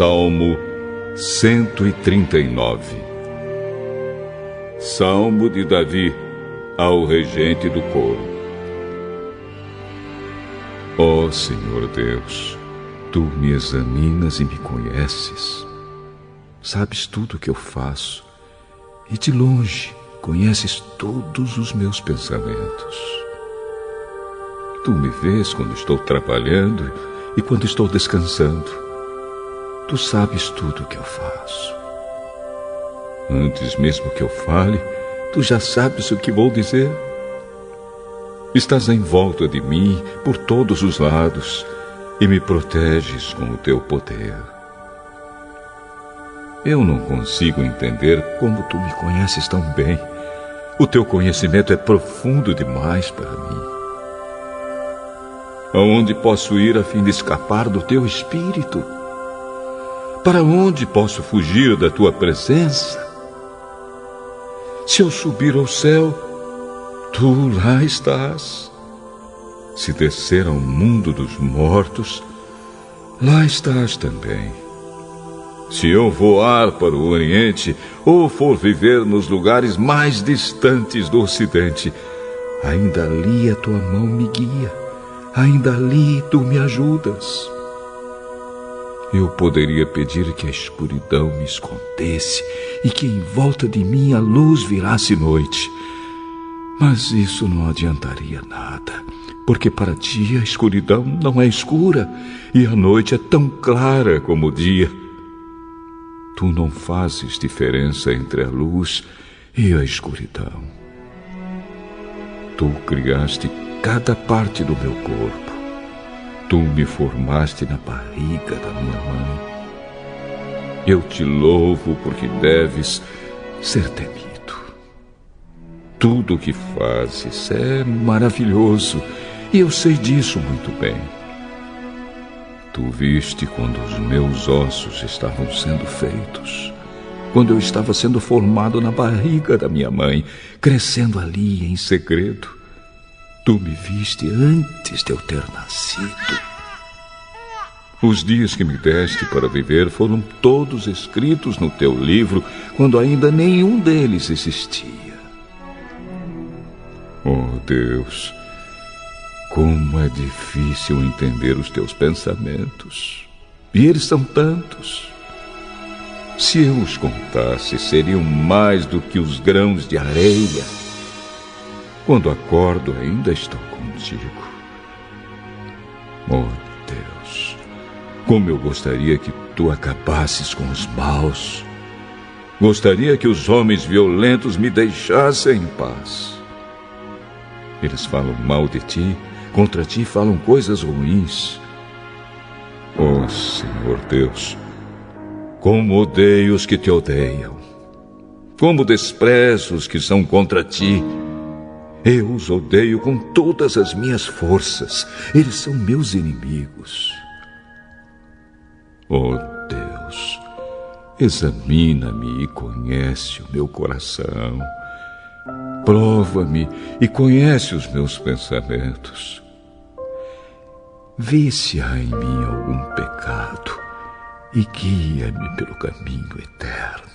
Salmo 139. Salmo de Davi ao regente do coro. Ó Senhor Deus, Tu me examinas e me conheces. Sabes tudo o que eu faço e de longe conheces todos os meus pensamentos. Tu me vês quando estou trabalhando e quando estou descansando. Tu sabes tudo o que eu faço. Antes mesmo que eu fale, tu já sabes o que vou dizer. Estás em volta de mim por todos os lados e me proteges com o teu poder. Eu não consigo entender como tu me conheces tão bem. O teu conhecimento é profundo demais para mim. Aonde posso ir a fim de escapar do teu espírito? Para onde posso fugir da tua presença? Se eu subir ao céu, tu lá estás. Se descer ao mundo dos mortos, lá estás também. Se eu voar para o Oriente ou for viver nos lugares mais distantes do Ocidente, ainda ali a tua mão me guia, ainda ali tu me ajudas. Eu poderia pedir que a escuridão me escondesse e que em volta de mim a luz virasse noite. Mas isso não adiantaria nada, porque para ti a escuridão não é escura e a noite é tão clara como o dia. Tu não fazes diferença entre a luz e a escuridão. Tu criaste cada parte do meu corpo. Tu me formaste na barriga da minha mãe. Eu te louvo porque deves ser temido. Tudo o que fazes é maravilhoso e eu sei disso muito bem. Tu viste quando os meus ossos estavam sendo feitos, quando eu estava sendo formado na barriga da minha mãe, crescendo ali em segredo. Tu me viste antes de eu ter nascido. Os dias que me deste para viver foram todos escritos no teu livro, quando ainda nenhum deles existia. Oh Deus, como é difícil entender os teus pensamentos. E eles são tantos. Se eu os contasse, seriam mais do que os grãos de areia. Quando acordo, ainda estou contigo. Oh Deus, como eu gostaria que tu acabasses com os maus. Gostaria que os homens violentos me deixassem em paz. Eles falam mal de ti, contra ti falam coisas ruins. Oh Senhor Deus, como odeio os que te odeiam, como desprezo os que são contra ti. Eu os odeio com todas as minhas forças. Eles são meus inimigos. Oh Deus, examina-me e conhece o meu coração. Prova-me e conhece os meus pensamentos. Vê se há em mim algum pecado e guia-me pelo caminho eterno.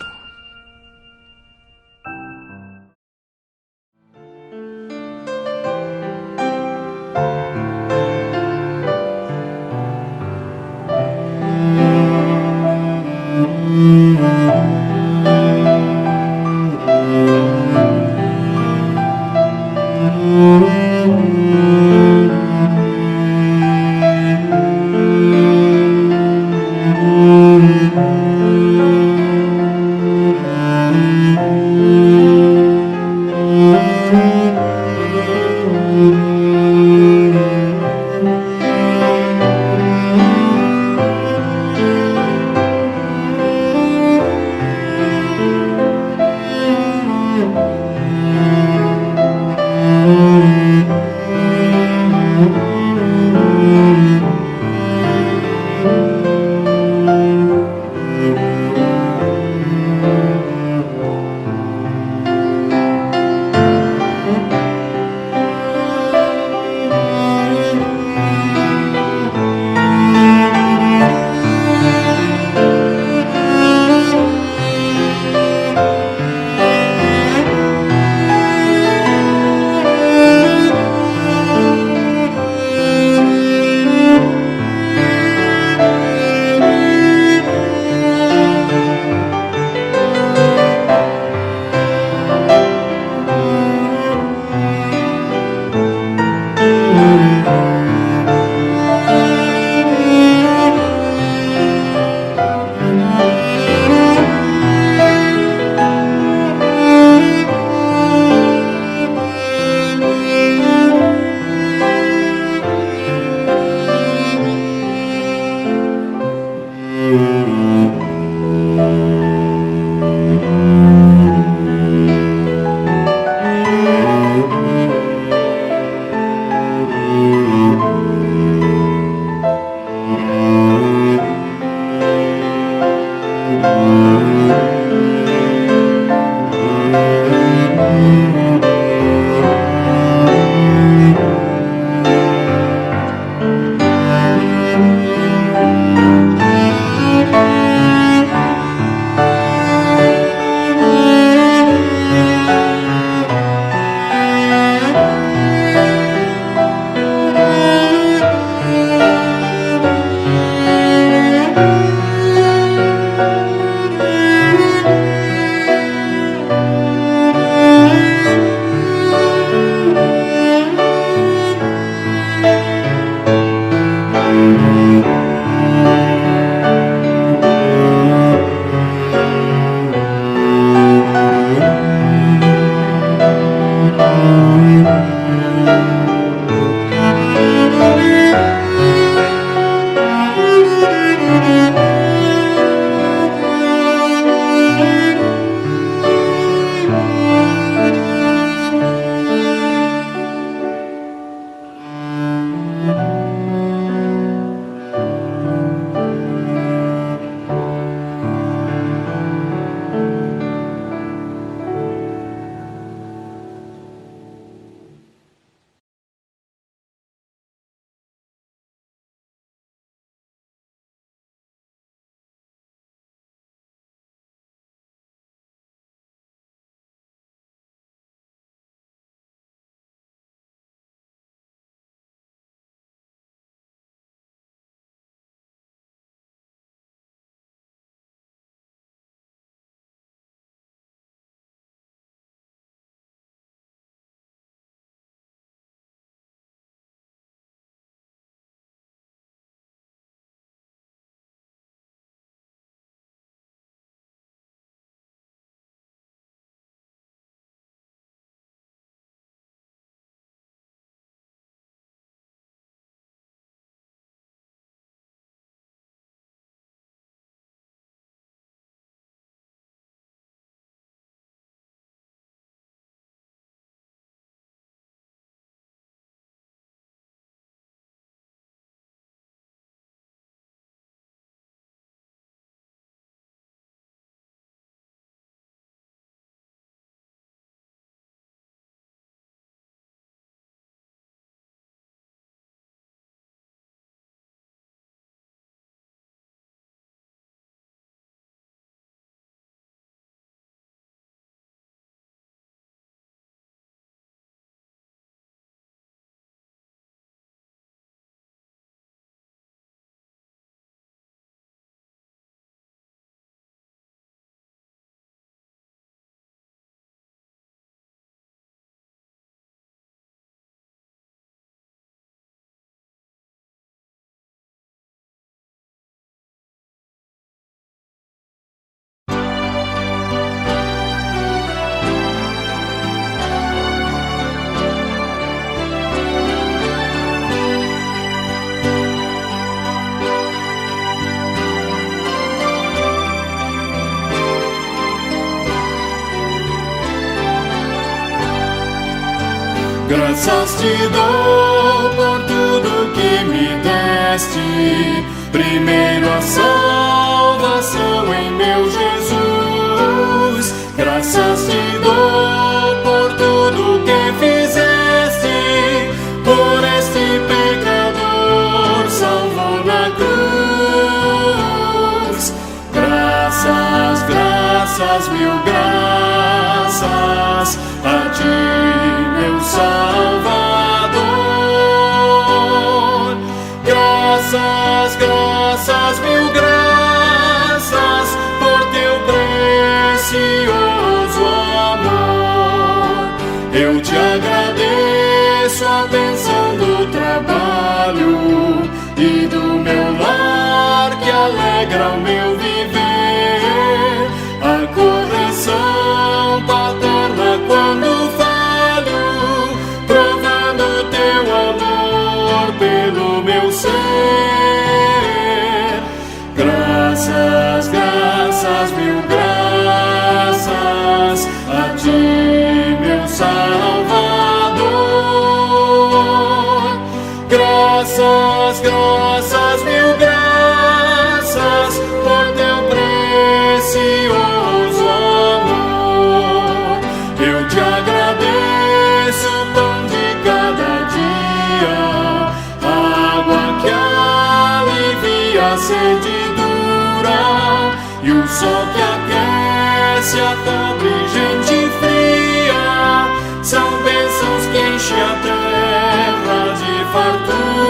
Graças te dou por tudo que me deste, primeiro a salvação em meu Jesus. Graças te dou por tudo que fizeste, por este pecador salvo na cruz. Graças, graças, mil graças a ti, meu Salvador. Graças, graças, mil graças por teu precioso amor. Eu te agradeço a bênção do trabalho e do meu lar que alegra o meu viver, a correção paterna quando falho, provando teu amor pelo meu ser. Graças, graças, mil graças a ti, meu Salvador. Graças, graças, mil graças por teu precioso amor. Eu te agradeço o pão de cada dia, a água que alivia a sede dura e o sol que aquece a pobre gente fria. São bênçãos que enchem a terra de fartura.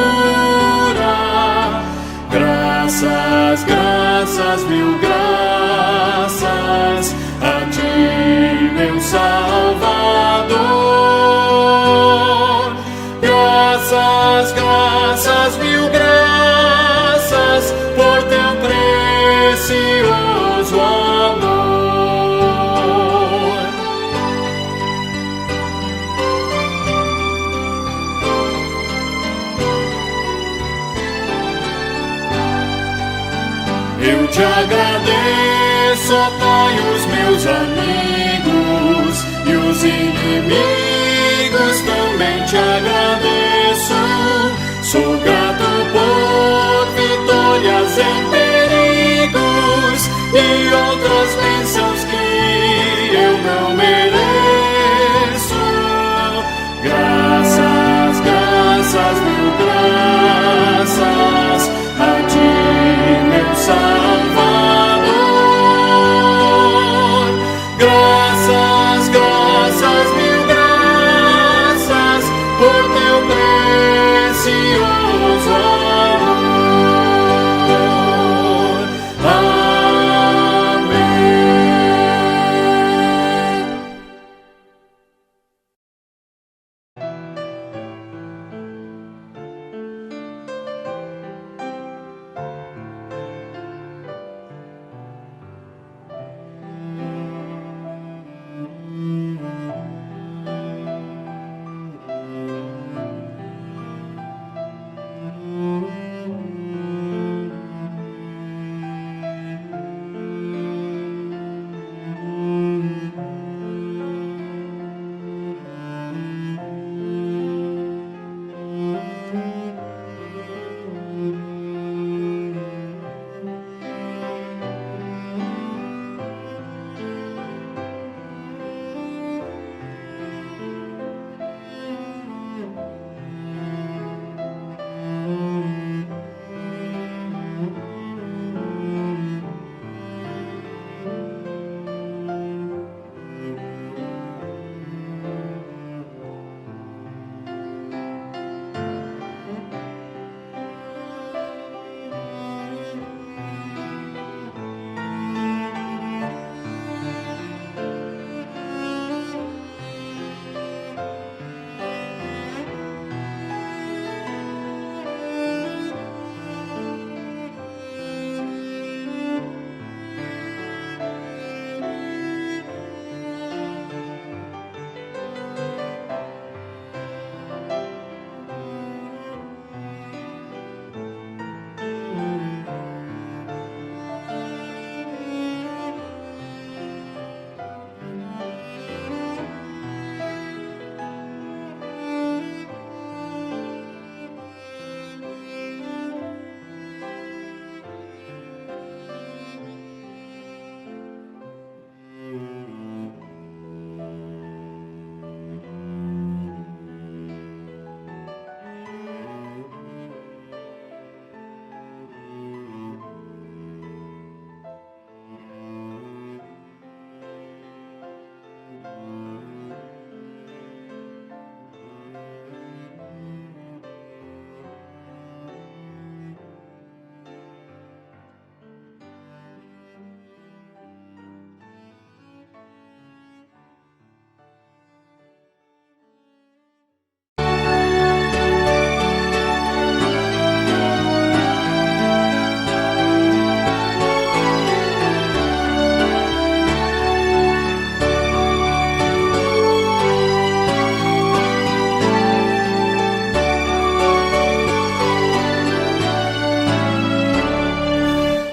Graças, graças, mil graças a ti, meu Salvador. Graças, graças, mil graças por teu precioso amor. te agradeço, ó Pai, os meus amigos e os inimigos também te agradeço. Sou grato por vitórias em perigos e outras bênçãos que eu não mereço. Graças, graças, mil graças a ti, meu Salvador. Graças, graças, mil graças por teu precioso amor. Amém.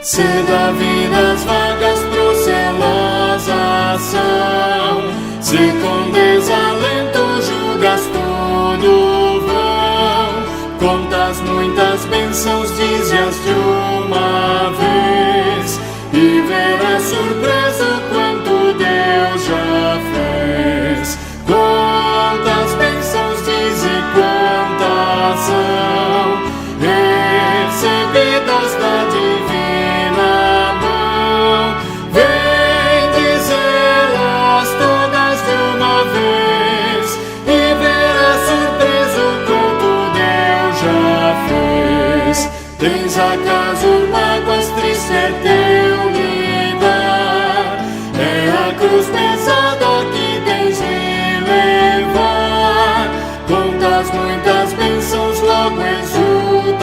Se da vida as vagas procelosas são, se com desalento julgas tudo vão, contas muitas bênçãos, dize-as de uma vez, e verás surpreso quanto Deus já fez. Quantas bênçãos diz e quantas são recebidas da divina mão. Vem dizê-las todas de uma vez, e verás surpreso quanto Deus já fez. Tens acaso mágoas, triste é teu lidar, é a cruz pesada que tens de levar. Contas muitas bênçãos, logo exultarás,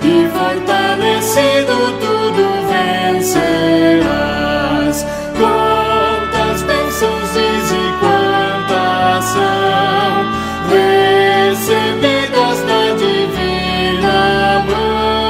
e fortalecido tudo vencerás. Quantas bênçãos diz e quantas são recebidas da divina mão.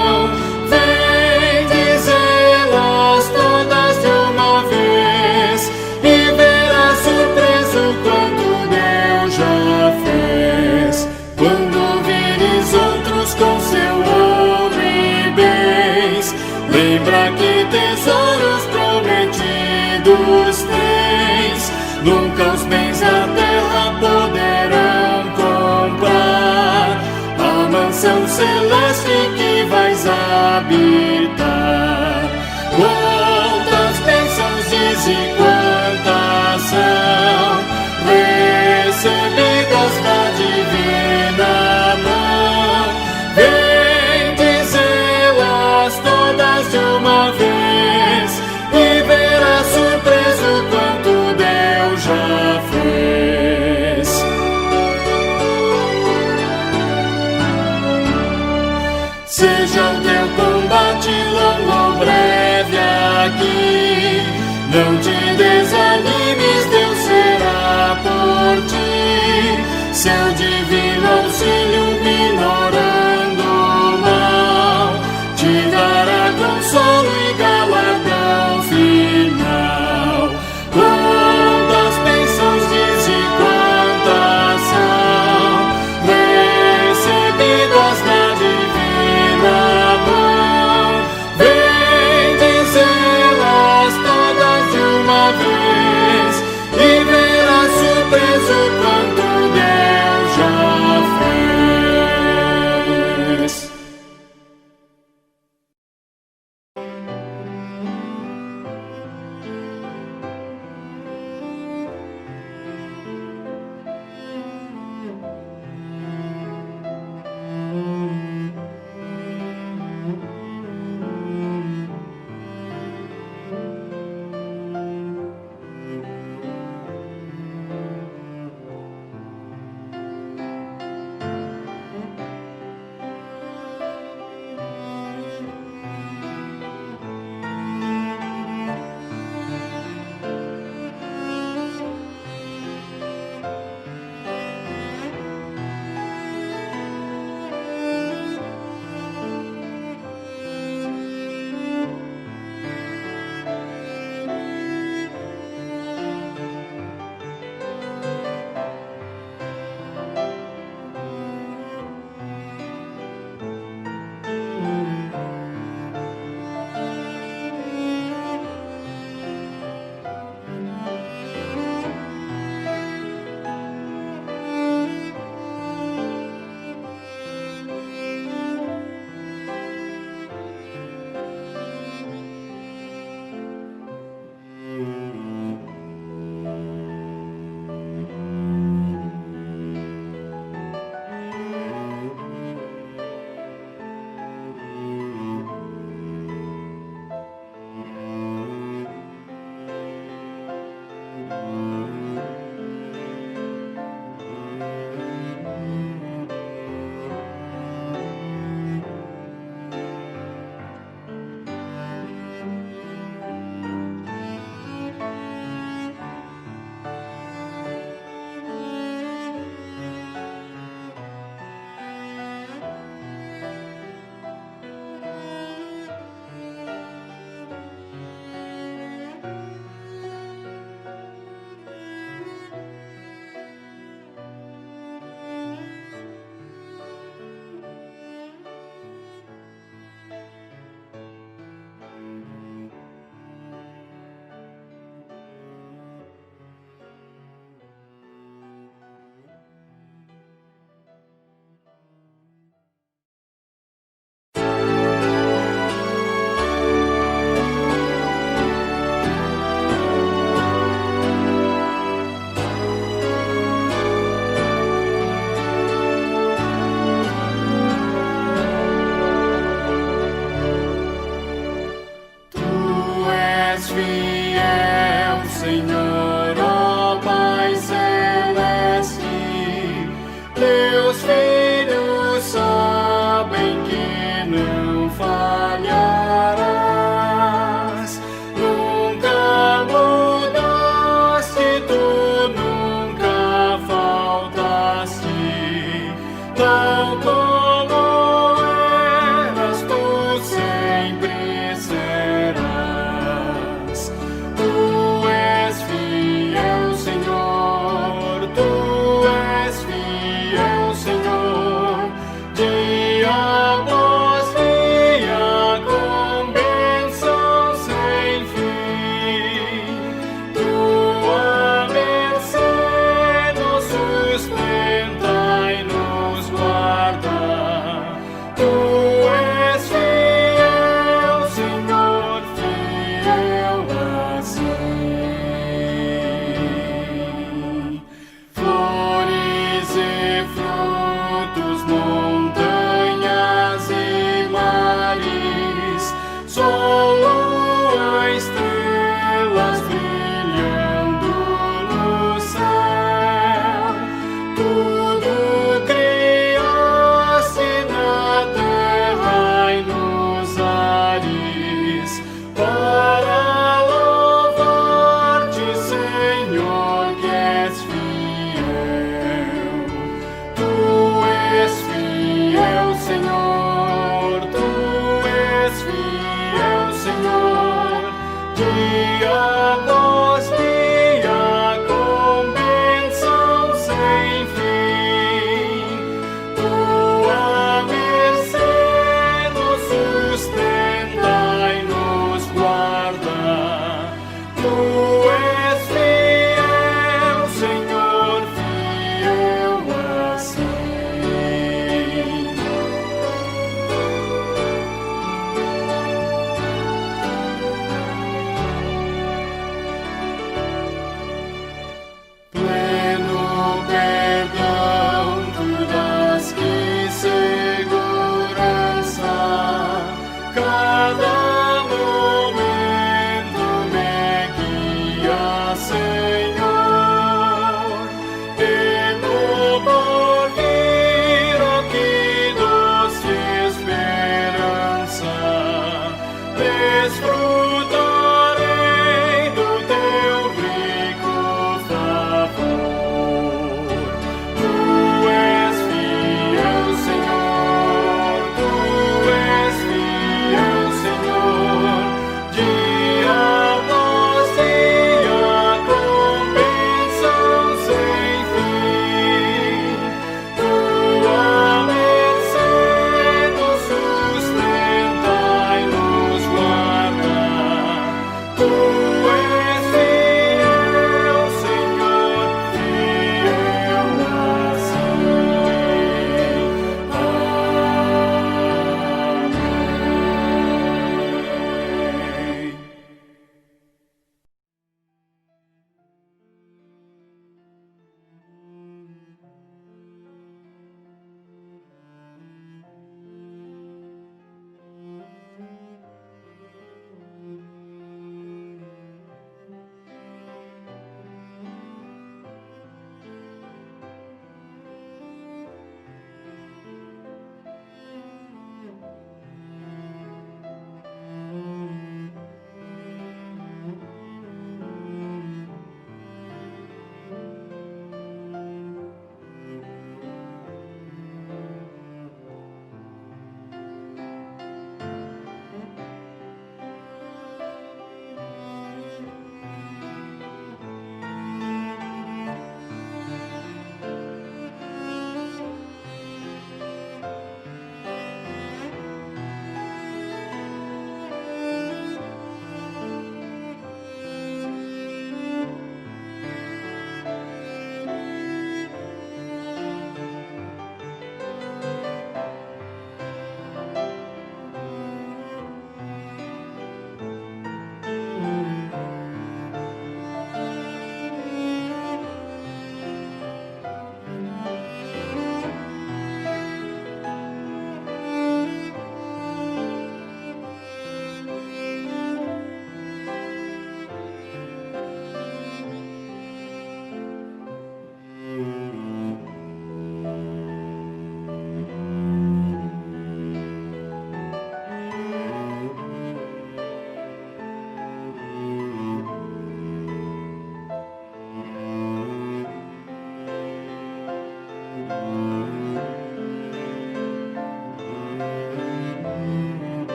Não te desanimes, Deus será por ti. Seu divino auxílio minorando o mal, te dará consolo e galardão final. Quantas bênçãos diz e quantas são recebidas da divina mão. Vem dizê-las todas de uma vez.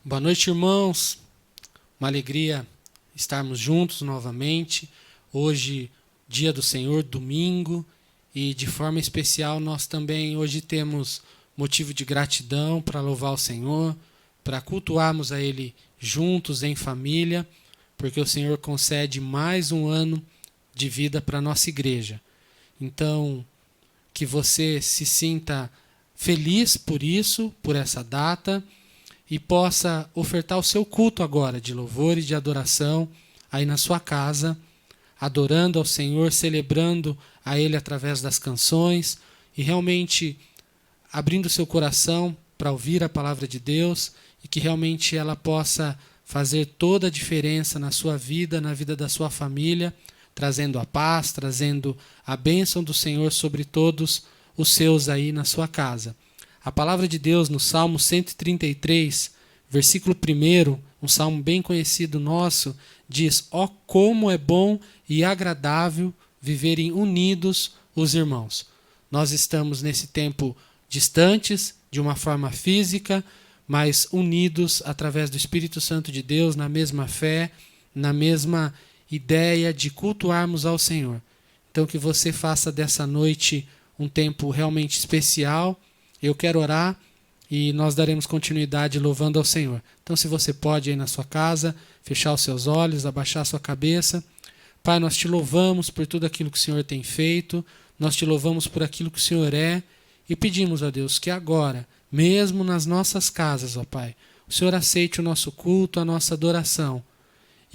Boa noite, irmãos. Uma alegria estarmos juntos novamente. Hoje, dia do Senhor, domingo, e de forma especial nós também hoje temos motivo de gratidão para louvar o Senhor, para cultuarmos a Ele juntos em família, porque o Senhor concede mais um ano de vida para a nossa igreja. Então, que você se sinta feliz por isso, por essa data, e possa ofertar o seu culto agora de louvor e de adoração aí na sua casa, adorando ao Senhor, celebrando a Ele através das canções e realmente abrindo seu coração para ouvir a palavra de Deus e que realmente ela possa fazer toda a diferença na sua vida, na vida da sua família, trazendo a paz, trazendo a bênção do Senhor sobre todos os seus aí na sua casa. A palavra de Deus no Salmo 133, versículo 1, um salmo bem conhecido nosso, diz: ó, como é bom e agradável viverem unidos os irmãos. Nós estamos nesse tempo distantes, de uma forma física, mas unidos através do Espírito Santo de Deus, na mesma fé, na mesma ideia de cultuarmos ao Senhor. Então que você faça dessa noite um tempo realmente especial. Eu quero orar e nós daremos continuidade louvando ao Senhor. Então, se você pode aí na sua casa, fechar os seus olhos, abaixar a sua cabeça. Pai, nós te louvamos por tudo aquilo que o Senhor tem feito, nós te louvamos por aquilo que o Senhor é e pedimos a Deus que agora, mesmo nas nossas casas, ó Pai, o Senhor aceite o nosso culto, a nossa adoração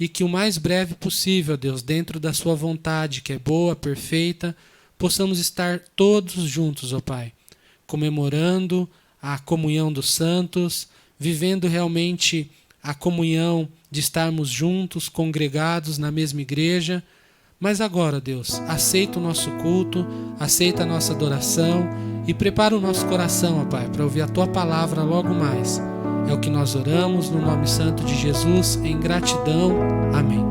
e que o mais breve possível, Deus, dentro da sua vontade, que é boa, perfeita, possamos estar todos juntos, ó Pai, comemorando a comunhão dos santos, vivendo realmente a comunhão de estarmos juntos, congregados na mesma igreja. Mas agora, Deus, aceita o nosso culto, aceita a nossa adoração e prepara o nosso coração, ó Pai, para ouvir a Tua palavra logo mais. É o que nós oramos no nome santo de Jesus, em gratidão. Amém.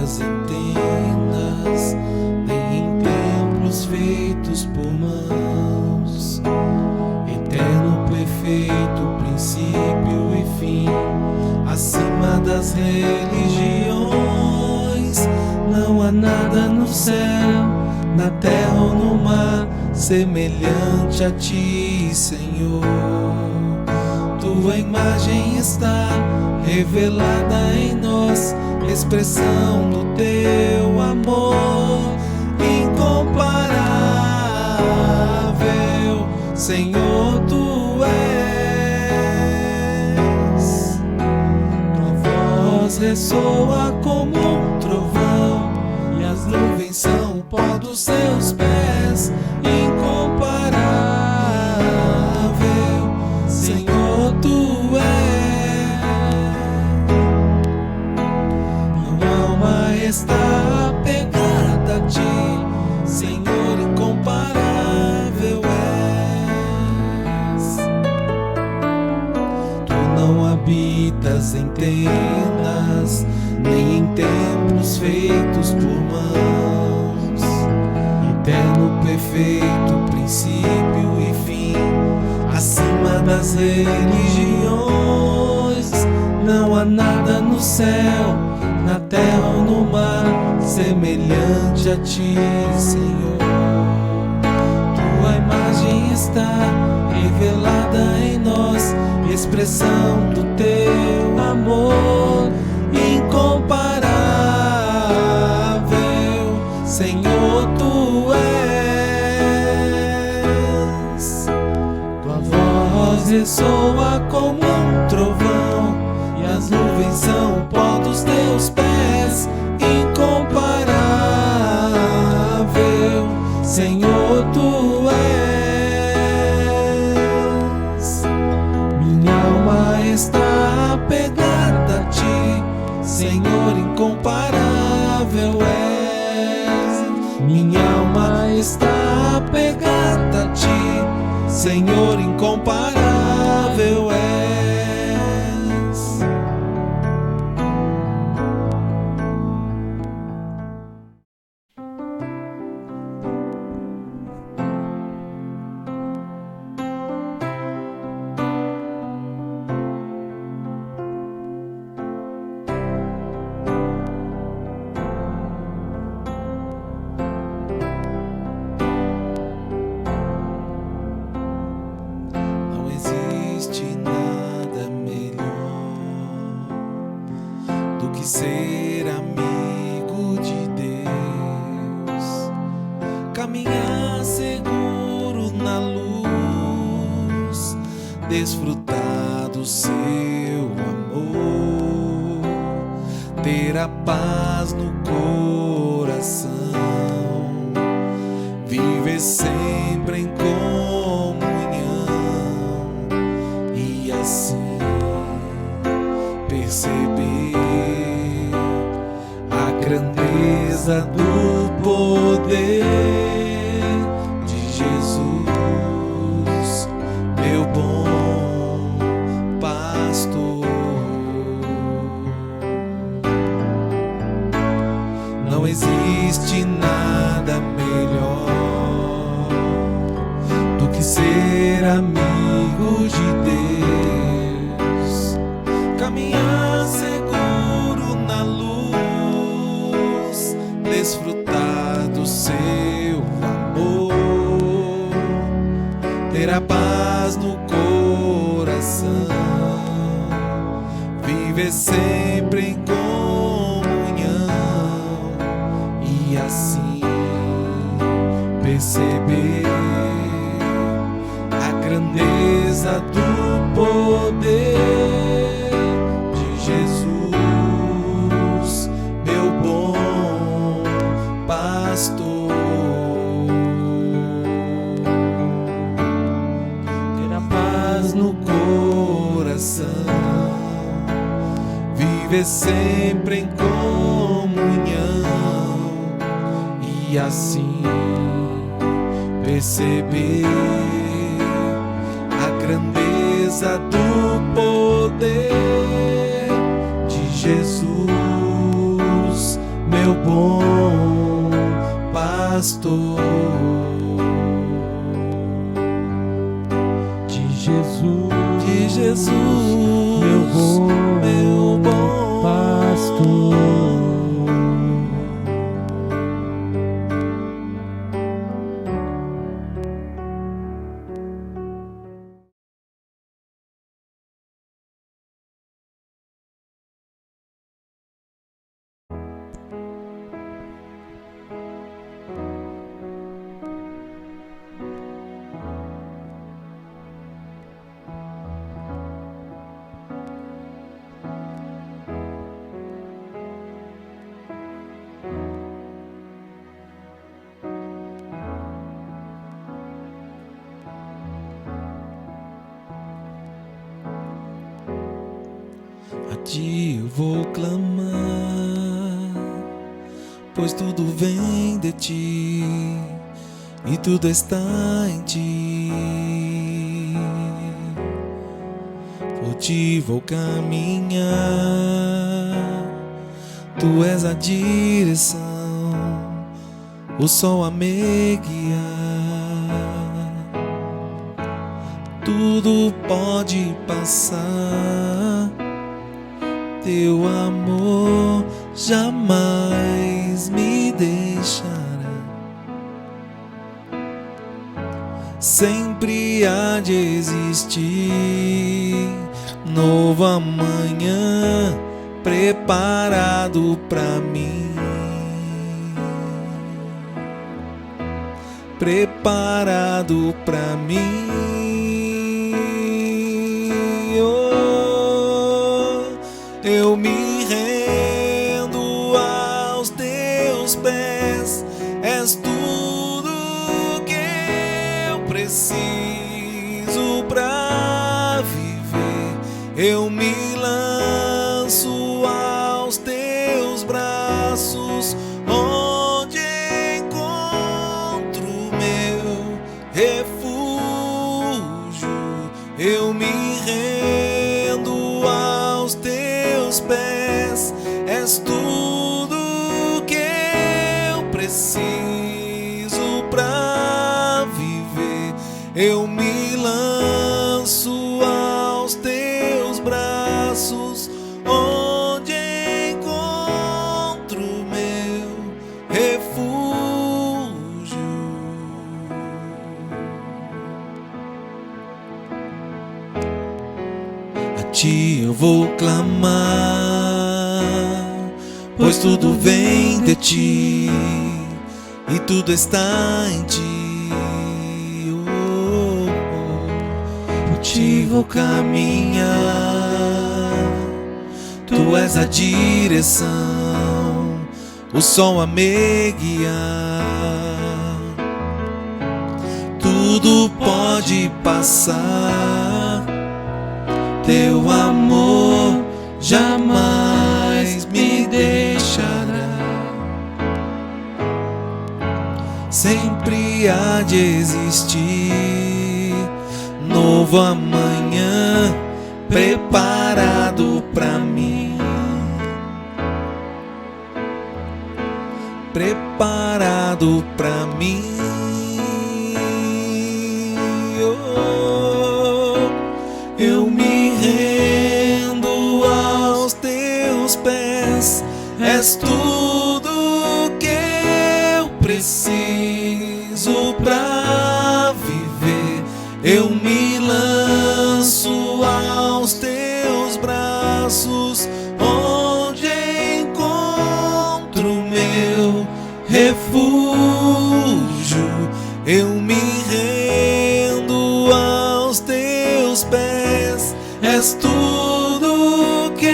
Em tendas, nem em templos feitos por mãos. Eterno, perfeito, princípio e fim, acima das religiões. Não há nada no céu, na terra ou no mar, semelhante a ti, Senhor. Tua imagem está revelada em nós, expressão do teu amor incomparável, Senhor, tu és. Tua voz ressoa como um trovão e as nuvens são o pó dos seus pés, incomparável, Senhor, tu és. Está apegada a ti, Senhor, incomparável és. Tu não habitas em tendas, nem em templos feitos por mãos. Eterno, perfeito, princípio e fim, acima das religiões. Não há nada no céu, na terra ou no mar, semelhante a ti, Senhor. Tua imagem está revelada em nós, expressão do teu amor incomparável, Senhor, tu és. Tua voz ressoa como um trovão e as nuvens são o pó dos teus pés, incomparável, Senhor, tu és. Minha alma está apegada a ti, Senhor, incomparável és. Minha alma está apegada a ti, Senhor, incomparável és. caminhar seguro na luz, desfrutar do seu amor, ter a paz no coração, viver sempre em comunhão e assim perceber a grandeza do poder de Jesus, meu bom pastor. Não existe nada melhor do que ser amigo de Deus, caminhar seguro na luz, desfrutar do seu amor, ter a paz no coração, viver sempre em comunhão e assim perceber a grandeza do poder de Jesus, meu bom pastor. Ter a paz no coração, viver sempre em comunhão e assim perceber a grandeza do poder de Jesus, meu bom pastor. De Jesus, meu bom pastor. A ti eu vou clamar, pois tudo vem de ti e tudo está em ti. Por ti vou caminhar, tu és a direção, o sol a me guiar. Tudo pode passar, teu amor jamais me deixará. Sempre há de existir novo amanhã preparado pra mim, preparado pra mim. Eu me rendo aos teus pés, és tudo que eu preciso pra viver. Eu me lanço aos teus braços, onde encontro meu refúgio. Eu me rendo aos teus pés, és tudo que eu preciso pra viver. Eu me lanço aos teus braços, onde encontro meu refúgio. A ti eu vou clamar, pois tudo vem de ti e tudo está em ti. Ti vou caminhar, tu és a direção, o sol a me guiar. Tudo pode passar, teu amor jamais me deixará. Sempre há de existir novo amanhã preparado pra mim, preparado pra mim. Oh, eu me rendo aos teus pés, és tudo que eu preciso pra viver. Eu me lanço aos teus braços, onde encontro meu refúgio. Eu me rendo aos teus pés, és tudo que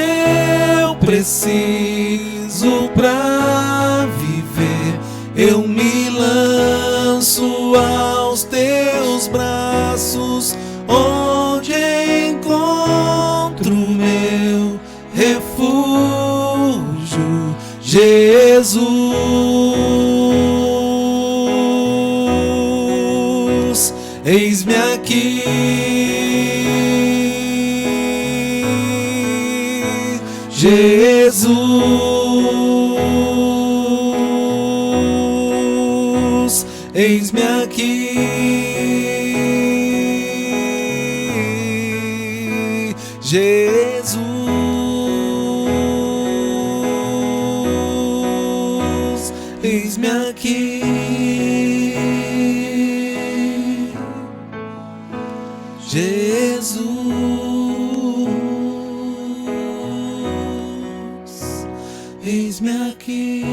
eu preciso pra viver. Eu me lanço aos teus braços, onde encontro meu refúgio. Jesus, eis-me aqui. Jesus, eis-me aqui. Jesus, eis-me aqui. Jesus, eis-me aqui.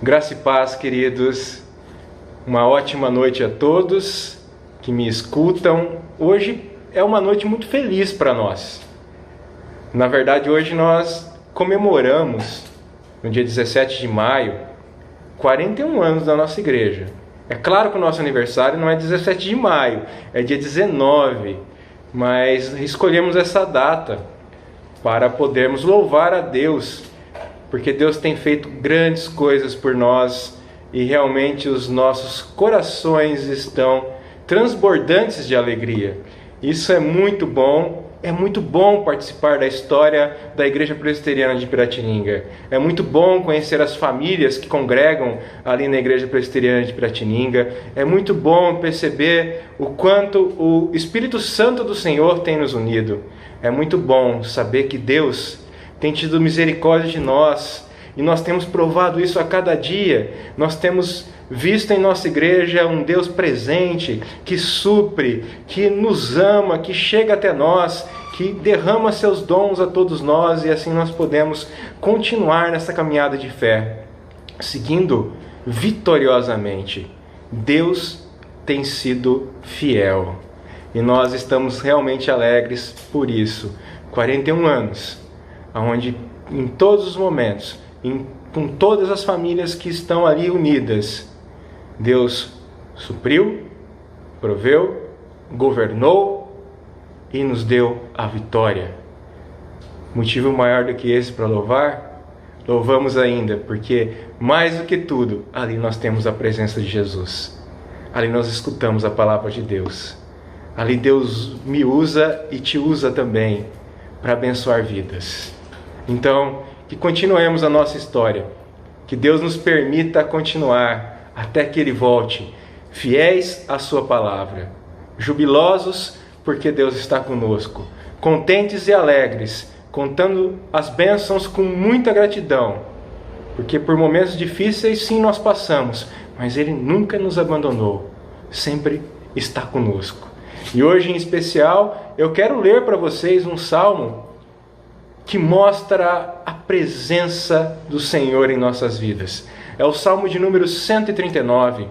Graça e paz, queridos. Uma ótima noite a todos que me escutam. Hoje é uma noite muito feliz para nós. Na verdade, hoje nós comemoramos, no dia 17 de maio, 41 anos da nossa igreja. É claro que o nosso aniversário não é 17 de maio, é dia 19, mas escolhemos essa data para podermos louvar a Deus, porque Deus tem feito grandes coisas por nós e realmente os nossos corações estão transbordantes de alegria. Isso é muito bom participar da história da Igreja Presbiteriana de Piratininga. É muito bom conhecer as famílias que congregam ali na Igreja Presbiteriana de Piratininga. É muito bom perceber o quanto o Espírito Santo do Senhor tem nos unido. É muito bom saber que Deus tem tido misericórdia de nós e nós temos provado isso a cada dia. Nós temos visto em nossa igreja um Deus presente, que supre, que nos ama, que chega até nós, que derrama seus dons a todos nós, e assim nós podemos continuar nessa caminhada de fé, seguindo vitoriosamente. Deus tem sido fiel e nós estamos realmente alegres por isso. 41 anos, onde em todos os momentos, com todas as famílias que estão ali unidas, Deus supriu, proveu, governou e nos deu a vitória. Motivo maior do que esse para louvar? Louvamos ainda, porque mais do que tudo, ali nós temos a presença de Jesus. Ali nós escutamos a palavra de Deus. Ali Deus me usa e te usa também para abençoar vidas. Então, que continuemos a nossa história. Que Deus nos permita continuar até que Ele volte, fiéis à sua palavra, jubilosos porque Deus está conosco, contentes e alegres, contando as bênçãos com muita gratidão, porque por momentos difíceis sim nós passamos, mas Ele nunca nos abandonou, sempre está conosco. E hoje em especial eu quero ler para vocês um salmo que mostra a presença do Senhor em nossas vidas. É o Salmo de número 139.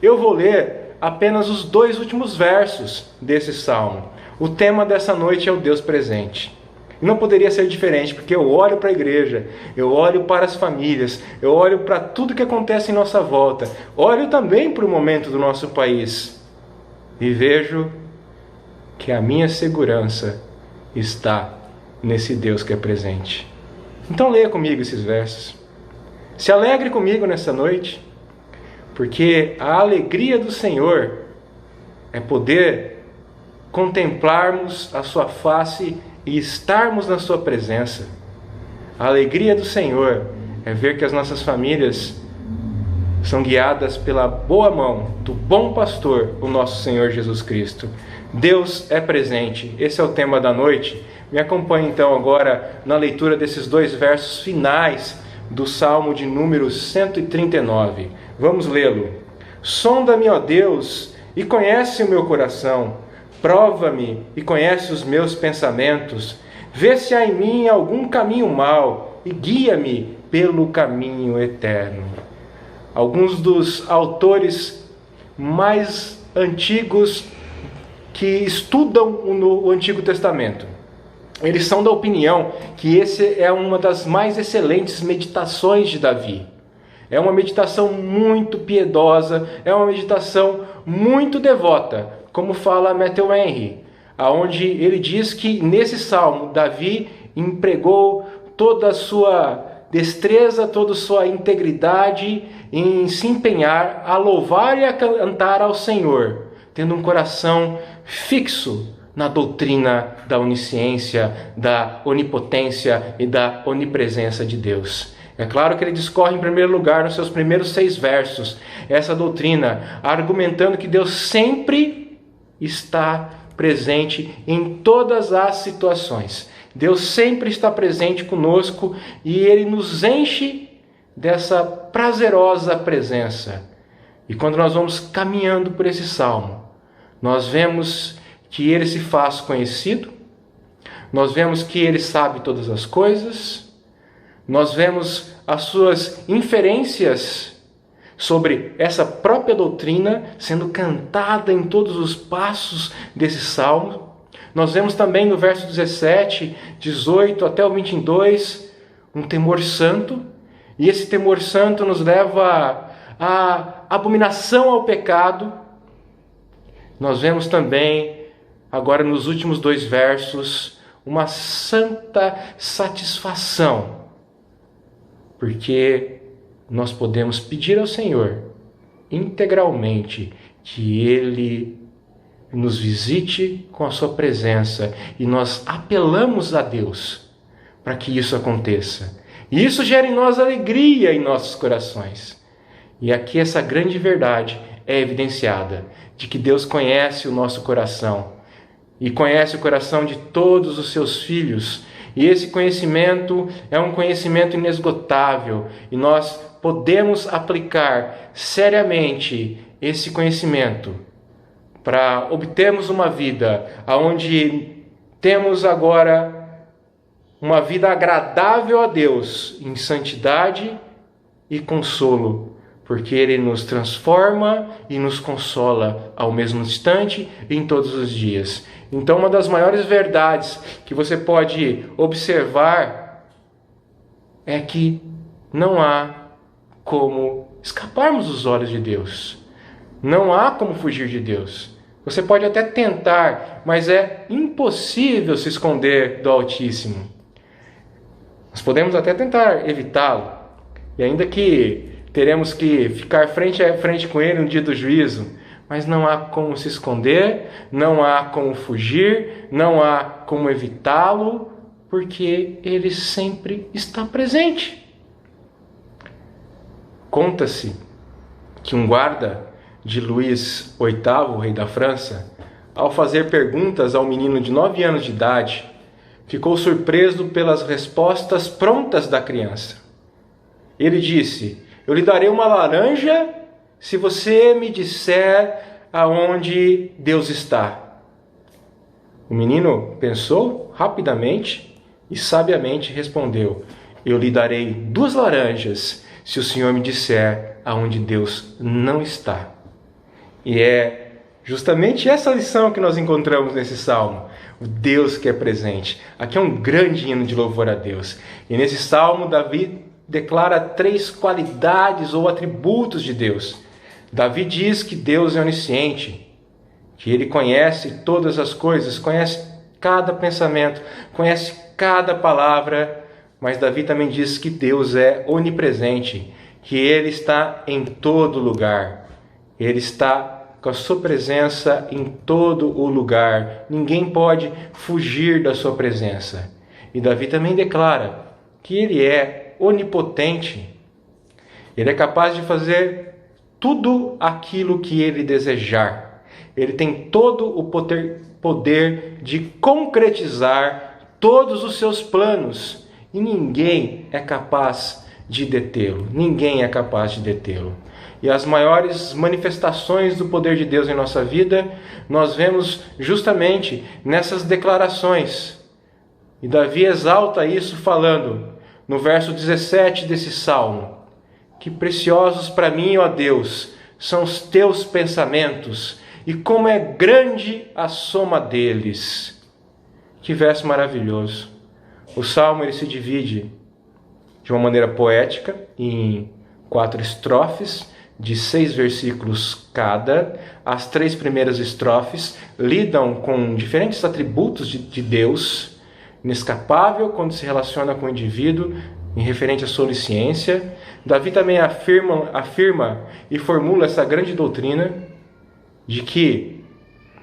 Eu vou ler apenas os 2 últimos versos desse Salmo. O tema dessa noite é o Deus presente. E não poderia ser diferente, porque eu olho para a igreja, eu olho para as famílias, eu olho para tudo que acontece em nossa volta, olho também para o momento do nosso país e vejo que a minha segurança está nesse Deus que é presente. Então leia comigo esses versos. Se alegre comigo nessa noite, porque a alegria do Senhor é poder contemplarmos a sua face e estarmos na sua presença. A alegria do Senhor é ver que as nossas famílias são guiadas pela boa mão do bom pastor, o nosso Senhor Jesus Cristo. Deus é presente. Esse é o tema da noite. Me acompanhe então agora na leitura desses 2 versos finais do Salmo de número 139. Vamos lê-lo. Sonda-me, ó Deus, e conhece o meu coração. Prova-me e conhece os meus pensamentos. Vê se há em mim algum caminho mau e guia-me pelo caminho eterno. Alguns dos autores mais antigos que estudam o Antigo Testamento, eles são da opinião que esse é uma das mais excelentes meditações de Davi. É uma meditação muito piedosa, é uma meditação muito devota, como fala Matthew Henry, aonde ele diz que nesse salmo Davi empregou toda a sua destreza, toda a sua integridade em se empenhar a louvar e a cantar ao Senhor, tendo um coração fixo na doutrina da onisciência, da onipotência e da onipresença de Deus. É claro que ele discorre em primeiro lugar nos seus primeiros 6 versos essa doutrina, argumentando que Deus sempre está presente em todas as situações. Deus sempre está presente conosco e Ele nos enche dessa prazerosa presença. E quando nós vamos caminhando por esse salmo, nós vemos que Ele se faz conhecido, nós vemos que Ele sabe todas as coisas, nós vemos as suas inferências sobre essa própria doutrina sendo cantada em todos os passos desse salmo. Nós vemos também no verso 17, 18 até o 22, um temor santo, e esse temor santo nos leva à abominação ao pecado. Nós vemos também, agora nos últimos 2 versos, uma santa satisfação, porque nós podemos pedir ao Senhor integralmente que Ele nos visite com a sua presença, e nós apelamos a Deus para que isso aconteça. E isso gera em nós alegria em nossos corações. E aqui essa grande verdade é evidenciada, de que Deus conhece o nosso coração e conhece o coração de todos os seus filhos. E esse conhecimento é um conhecimento inesgotável, e nós podemos aplicar seriamente esse conhecimento para obtermos uma vida onde temos agora uma vida agradável a Deus em santidade e consolo, porque Ele nos transforma e nos consola ao mesmo instante em todos os dias. Então, uma das maiores verdades que você pode observar é que não há como escaparmos dos olhos de Deus. Não há como fugir de Deus. Você pode até tentar, mas é impossível se esconder do Altíssimo. Nós podemos até tentar evitá-lo, e ainda que teremos que ficar frente a frente com Ele no dia do juízo, mas não há como se esconder, não há como fugir, não há como evitá-lo, porque Ele sempre está presente. Conta-se que um guarda de Luís VIII, rei da França, ao fazer perguntas ao menino de 9 anos de idade, ficou surpreso pelas respostas prontas da criança. Ele disse: "Eu lhe darei uma laranja se você me disser aonde Deus está." O menino pensou rapidamente e sabiamente respondeu: "Eu lhe darei 2 laranjas se o Senhor me disser aonde Deus não está." E é justamente essa lição que nós encontramos nesse salmo. O Deus que é presente. Aqui é um grande hino de louvor a Deus. E nesse salmo, Davi declara 3 qualidades ou atributos de Deus. Davi diz que Deus é onisciente, que Ele conhece todas as coisas, conhece cada pensamento, conhece cada palavra, mas Davi também diz que Deus é onipresente, que Ele está em todo lugar. Ele está com a sua presença em todo o lugar. Ninguém pode fugir da sua presença. E Davi também declara que Ele é onipotente. Ele é capaz de fazer tudo aquilo que Ele desejar. Ele tem todo o poder de concretizar todos os seus planos. E ninguém é capaz de detê-lo. Ninguém é capaz de detê-lo. E as maiores manifestações do poder de Deus em nossa vida, nós vemos justamente nessas declarações. E Davi exalta isso falando, no verso 17 desse salmo: "Que preciosos para mim, ó Deus, são os teus pensamentos, e como é grande a soma deles." Que verso maravilhoso. O salmo ele se divide de uma maneira poética em 4 estrofes, de 6 versículos cada. As 3 primeiras estrofes lidam com diferentes atributos de Deus, inescapável quando se relaciona com o indivíduo, em referente à sua onisciência. Davi também afirma e formula essa grande doutrina de que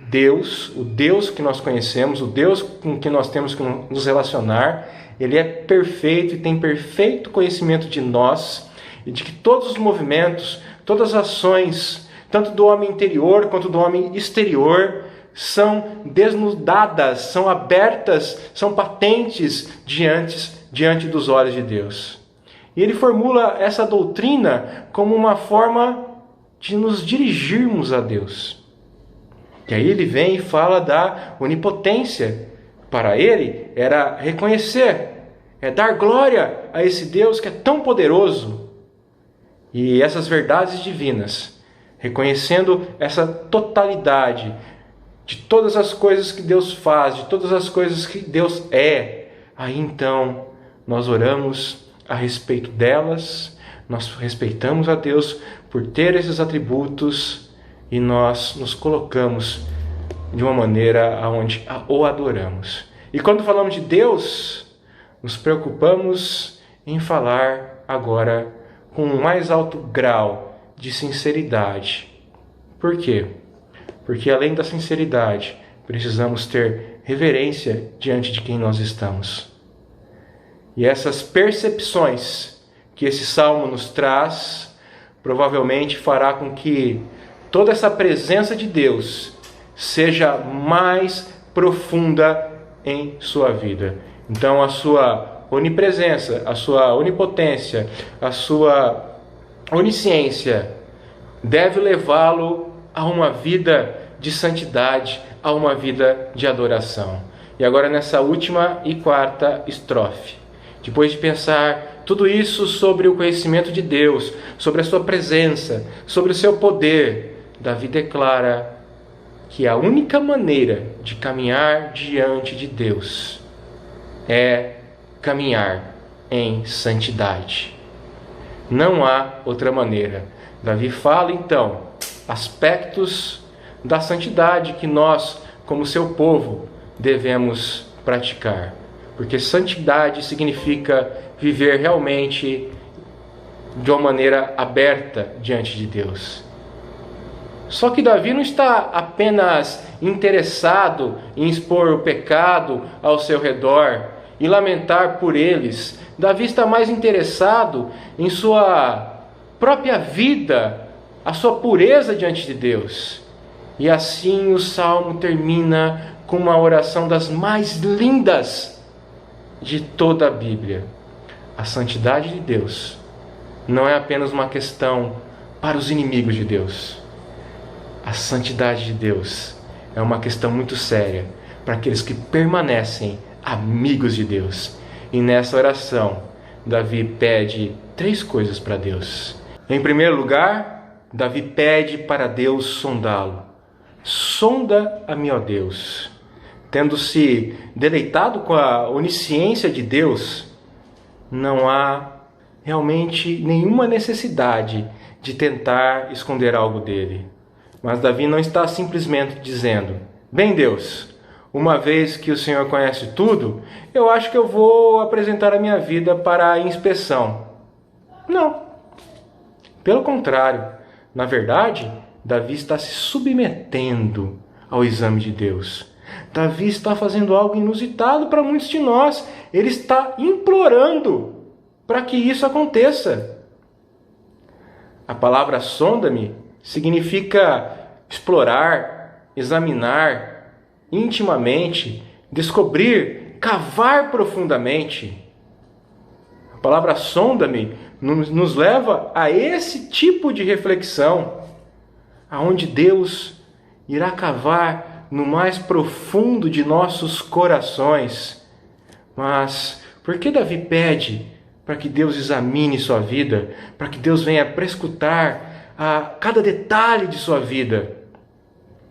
Deus, o Deus que nós conhecemos, o Deus com que nós temos que nos relacionar, Ele é perfeito e tem perfeito conhecimento de nós, e de que todos os movimentos, todas as ações, tanto do homem interior quanto do homem exterior, são desnudadas, são abertas, são patentes diante dos olhos de Deus. E ele formula essa doutrina como uma forma de nos dirigirmos a Deus. E aí ele vem e fala da onipotência. Para ele era reconhecer, é dar glória a esse Deus que é tão poderoso. E essas verdades divinas, reconhecendo essa totalidade de todas as coisas que Deus faz, de todas as coisas que Deus é, aí então nós oramos a respeito delas, nós respeitamos a Deus por ter esses atributos e nós nos colocamos de uma maneira onde o adoramos. E quando falamos de Deus, nos preocupamos em falar agora com um mais alto grau de sinceridade. Por quê? Porque além da sinceridade, precisamos ter reverência diante de quem nós estamos. E essas percepções que esse salmo nos traz, provavelmente fará com que toda essa presença de Deus seja mais profunda em sua vida. Então a sua onipresença, a sua onipotência, a sua onisciência deve levá-lo a uma vida de santidade, a uma vida de adoração. E agora nessa última e quarta estrofe, depois de pensar tudo isso sobre o conhecimento de Deus, sobre a sua presença, sobre o seu poder, Davi declara que a única maneira de caminhar diante de Deus é caminhar em santidade. Não há outra maneira. Davi fala então aspectos da santidade que nós, como seu povo, devemos praticar. Porque santidade significa viver realmente de uma maneira aberta diante de Deus. Só que Davi não está apenas interessado em expor o pecado ao seu redor e lamentar por eles. Davi está mais interessado em sua própria vida, a sua pureza diante de Deus. E assim o salmo termina com uma oração das mais lindas de toda a Bíblia. A santidade de Deus não é apenas uma questão para os inimigos de Deus. A santidade de Deus é uma questão muito séria para aqueles que permanecem amigos de Deus. E nessa oração, Davi pede 3 coisas para Deus. Em primeiro lugar, Davi pede para Deus sondá-lo. Sonda-me, ó Deus. Tendo se deleitado com a onisciência de Deus, não há realmente nenhuma necessidade de tentar esconder algo dele. Mas Davi não está simplesmente dizendo: bem, Deus, uma vez que o Senhor conhece tudo, eu acho que eu vou apresentar a minha vida para a inspeção. Não. Pelo contrário, na verdade, Davi está se submetendo ao exame de Deus. Davi está fazendo algo inusitado para muitos de nós. Ele está implorando para que isso aconteça. A palavra sonda-me significa explorar, examinar intimamente, descobrir, cavar profundamente. A palavra sonda-me nos leva a esse tipo de reflexão, aonde Deus irá cavar no mais profundo de nossos corações. Mas por que Davi pede para que Deus examine sua vida, para que Deus venha prescrutar a cada detalhe de sua vida?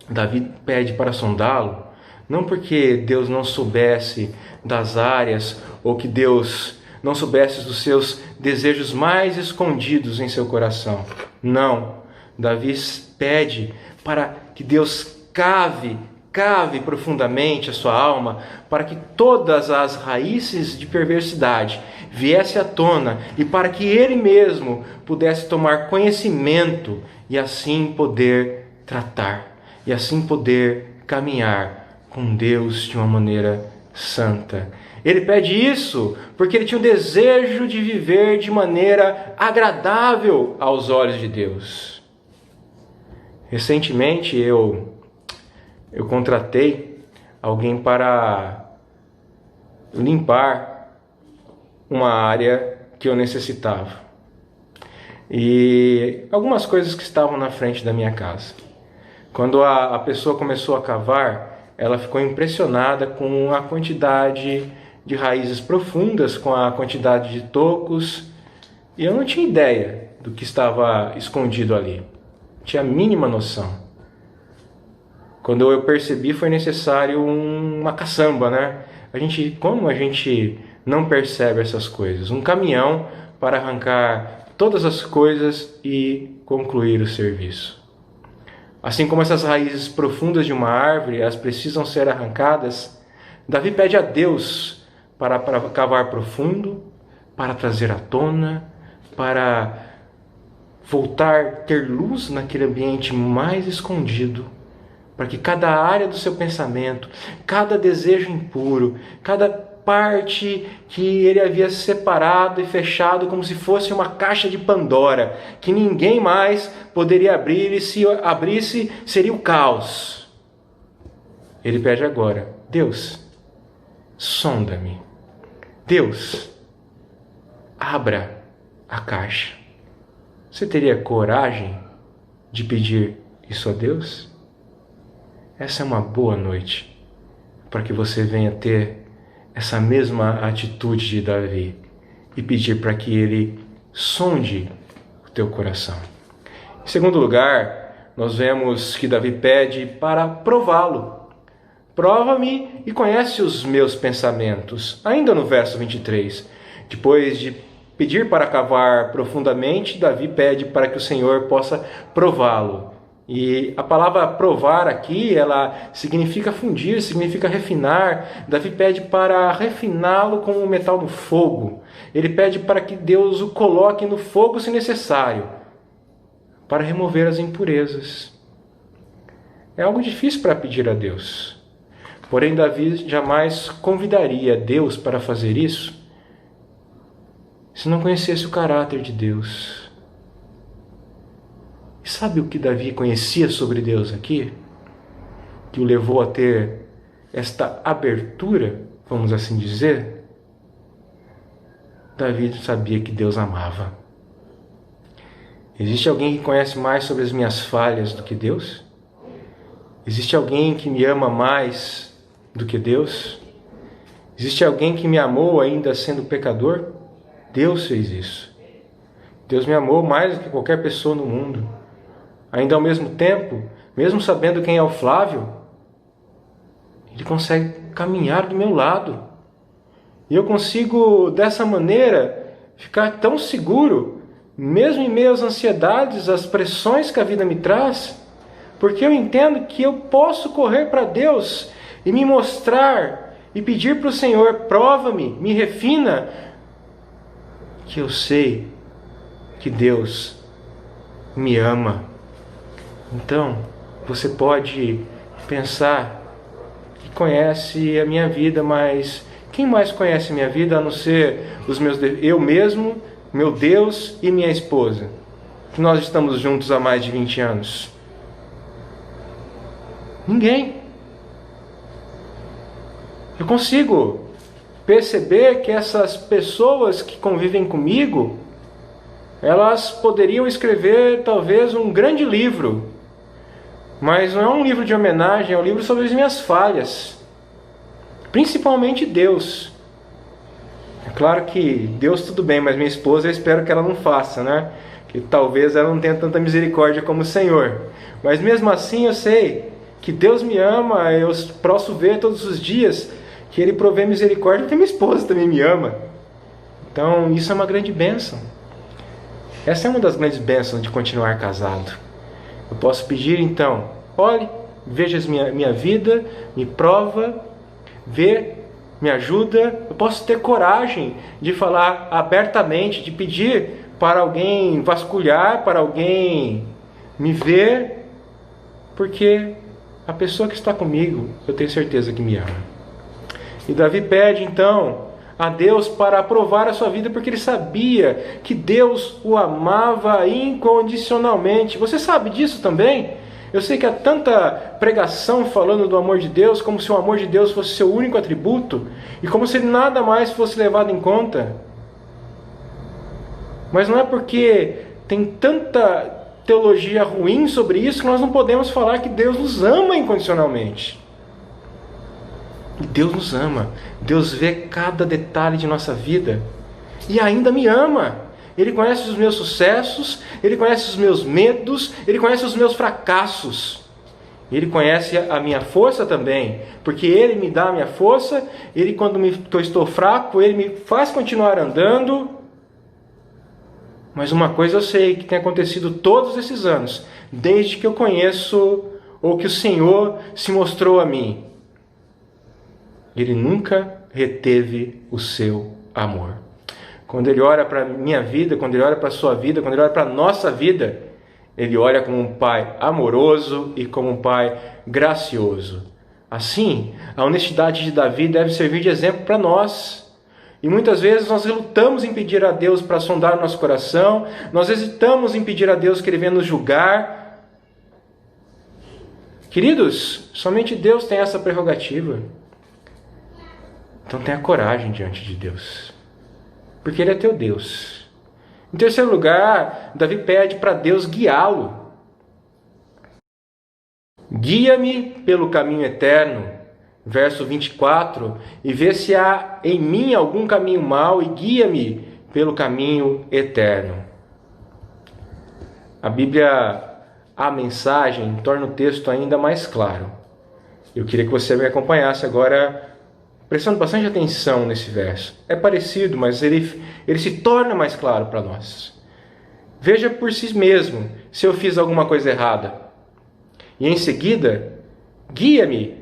Davi pede para sondá-lo, não porque Deus não soubesse das áreas, ou que Deus não soubesse dos seus desejos mais escondidos em seu coração. Não. Davi pede para que Deus cave profundamente a sua alma, para que todas as raízes de perversidade viessem à tona e para que ele mesmo pudesse tomar conhecimento e assim poder tratar, e assim poder caminhar com Deus de uma maneira santa. Ele pede isso porque ele tinha o desejo de viver de maneira agradável aos olhos de Deus. Recentemente eu contratei alguém para limpar uma área que eu necessitava. E algumas coisas que estavam na frente da minha casa. Quando a pessoa começou a cavar, ela ficou impressionada com a quantidade de raízes profundas, com a quantidade de tocos. E eu não tinha ideia do que estava escondido ali. Não tinha a mínima noção. Quando eu percebi, foi necessário uma caçamba, né? Como a gente não percebe essas coisas? Um caminhão para arrancar todas as coisas e concluir o serviço. Assim como essas raízes profundas de uma árvore, elas precisam ser arrancadas, Davi pede a Deus para cavar profundo, para trazer à tona, para voltar, ter luz naquele ambiente mais escondido, para que cada área do seu pensamento, cada desejo impuro, cada parte que ele havia separado e fechado como se fosse uma caixa de Pandora, que ninguém mais poderia abrir, e se abrisse seria o caos. Ele pede agora: Deus, sonda-me. Deus, abra a caixa. Você teria coragem de pedir isso a Deus? Essa é uma boa noite para que você venha ter essa mesma atitude de Davi e pedir para que Ele sonde o teu coração. Em segundo lugar, nós vemos que Davi pede para prová-lo. Prova-me e conhece os meus pensamentos. Ainda no verso 23, depois de pedir para cavar profundamente, Davi pede para que o Senhor possa prová-lo. E a palavra provar aqui, ela significa fundir, significa refinar. Davi pede para refiná-lo como um metal no fogo. Ele pede para que Deus o coloque no fogo se necessário, para remover as impurezas. É algo difícil para pedir a Deus. Porém, Davi jamais convidaria Deus para fazer isso se não conhecesse o caráter de Deus. E sabe o que Davi conhecia sobre Deus aqui? Que o levou a ter esta abertura, vamos assim dizer? Davi sabia que Deus amava. Existe alguém que conhece mais sobre as minhas falhas do que Deus? Existe alguém que me ama mais do que Deus? Existe alguém que me amou ainda sendo pecador? Deus fez isso. Deus me amou mais do que qualquer pessoa no mundo. Ainda ao mesmo tempo, mesmo sabendo quem é o Flávio, Ele consegue caminhar do meu lado. E eu consigo, dessa maneira, ficar tão seguro, mesmo em meio às ansiedades, às pressões que a vida me traz, porque eu entendo que eu posso correr para Deus e me mostrar e pedir para o Senhor: prova-me, me refina, que eu sei que Deus me ama. Então, você pode pensar que conhece a minha vida, mas quem mais conhece a minha vida a não ser eu mesmo, meu Deus e minha esposa, que nós estamos juntos há mais de 20 anos? Ninguém. Eu consigo perceber que essas pessoas que convivem comigo, elas poderiam escrever talvez um grande livro, mas não é um livro de homenagem, é um livro sobre as minhas falhas, principalmente Deus. É claro que Deus tudo bem, mas minha esposa eu espero que ela não faça, né? Que talvez ela não tenha tanta misericórdia como o Senhor. Mas mesmo assim eu sei que Deus me ama, eu posso ver todos os dias que Ele provê misericórdia, porque minha esposa também me ama. Então isso é uma grande bênção. Essa é uma das grandes bênçãos de continuar casado. Eu posso pedir então: olhe, veja minha vida, me prova, vê, me ajuda. Eu posso ter coragem de falar abertamente, de pedir para alguém vasculhar, para alguém me ver, porque a pessoa que está comigo, eu tenho certeza que me ama. E Davi pede então a Deus para aprovar a sua vida, porque ele sabia que Deus o amava incondicionalmente. Você sabe disso também? Eu sei que há tanta pregação falando do amor de Deus, como se o amor de Deus fosse seu único atributo, e como se nada mais fosse levado em conta. Mas não é porque tem tanta teologia ruim sobre isso que nós não podemos falar que Deus nos ama incondicionalmente. Deus nos ama. Deus vê cada detalhe de nossa vida e ainda me ama. Ele conhece os meus sucessos, Ele conhece os meus medos, Ele conhece os meus fracassos. Ele conhece a minha força também, porque Ele me dá a minha força. Ele, quando eu estou fraco, Ele me faz continuar andando. Mas uma coisa eu sei que tem acontecido todos esses anos, desde que eu conheço, ou que o Senhor se mostrou a mim. Ele nunca reteve o seu amor. Quando Ele olha para a minha vida, quando Ele olha para a sua vida, quando Ele olha para a nossa vida, Ele olha como um Pai amoroso e como um Pai gracioso. Assim, a honestidade de Davi deve servir de exemplo para nós. E muitas vezes nós relutamos em pedir a Deus para sondar nosso coração, nós hesitamos em pedir a Deus que Ele venha nos julgar. Queridos, somente Deus tem essa prerrogativa. Então tenha coragem diante de Deus, porque Ele é teu Deus. Em terceiro lugar, Davi pede para Deus guiá-lo. Guia-me pelo caminho eterno, verso 24, e vê se há em mim algum caminho mau e guia-me pelo caminho eterno. A Bíblia, a mensagem, torna o texto ainda mais claro. Eu queria que você me acompanhasse agora, prestando bastante atenção nesse verso. É parecido, mas ele se torna mais claro para nós. Veja por si mesmo se eu fiz alguma coisa errada. E em seguida, guia-me